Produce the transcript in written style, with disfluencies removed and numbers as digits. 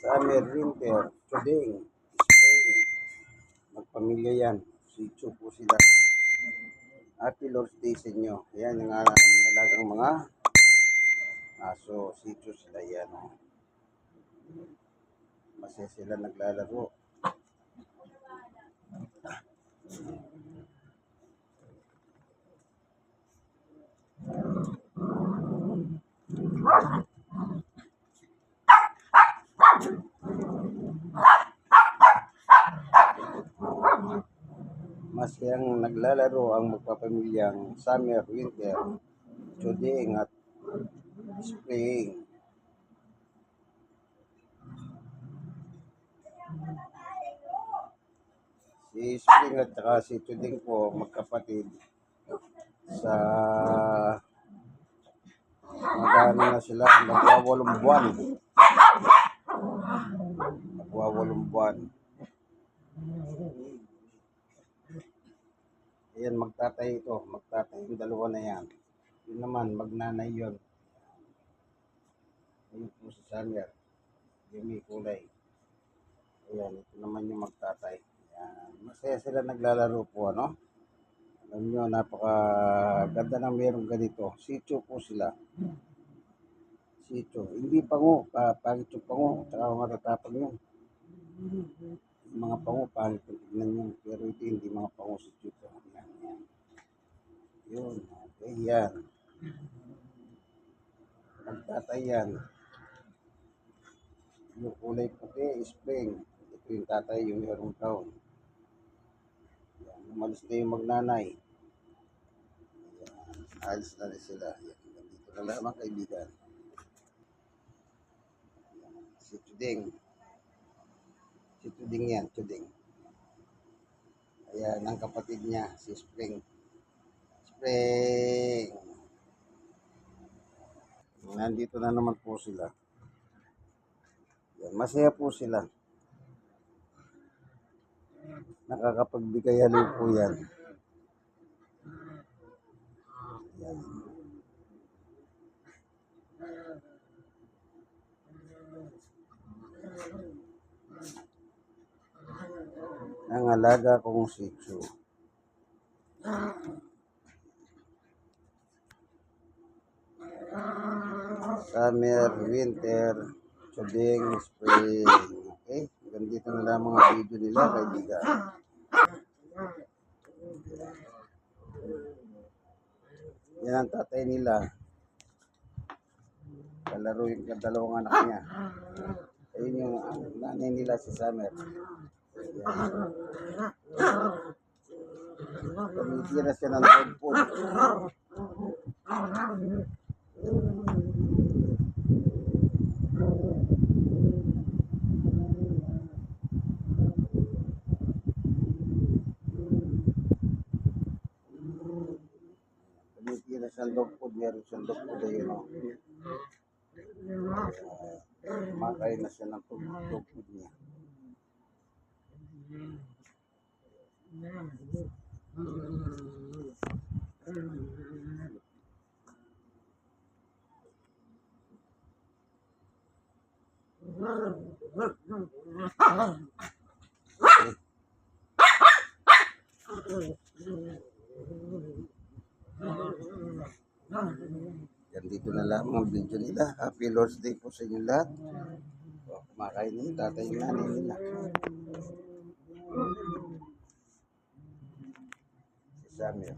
Summer, winter, tuding, spring. Magpamilya yan. Sitso po sila. Happy Lord's Day sa inyo. Yan yung alagang mga aso. Sitso sila yan. Masaya sila naglalaro. Masayang naglalaro ang magpapamilyang summer, winter, tuding at spring. Si spring at saka si tuding po magkapatid sa magano na sila, magwawalong buwan. Magwawalong buwan. Ayan, magtatay ito. Magtatay yung dalawa na yan. Yun naman, magnanay yun. Ayun po si Summer. Yung may kulay. Ayan, ito naman yung magtatay. Ayan. Masaya sila naglalaro po, ano? Alam nyo, napakaganda na mayroong ganito. Sitso po sila. Sitso. Hindi pango. Pangit yung pango. Tsaka matatapang yun. Yung mga pango, pangit yung tignan yun. Pero ito hindi mga pango si Sitso. Ayan, ayan. Yun. Okay, yan. Magtatay yan. Yung kulay puti, spring. Ito yung tatay, yung merong brown. Yan. Umalis na yung magnanay. Yan. Alis na rin sila. Yan. Dito na lamang kaibigan. Yan. Si Tuding. Si Tuding yan, Tuding. Ayan, ang kapatid niya, si Spring. Spring! Nandito na naman po sila. Yan, masaya po sila. Nakakapagbigay haliw po yan. Yan. Ang alaga kong sitso. Summer, winter, tuding, spring. Okay? Hanggang dito na lang mga video nila, kaibigan. Yan ang tatay nila. Kalaro yung dalawang anak niya. Ayun yung nanay nila si Summer. Yan. Tumitira siya ng dog food. Tumitira siya ng dog food. Meron siyang dog food. Ayun o. Makain na siya ng dog food niya. Yan, dito na lang ang video nila. Happy Lord's Day po sa inyo lahat. Kumakain nila, tatay yung nanay nila. Si Samuel.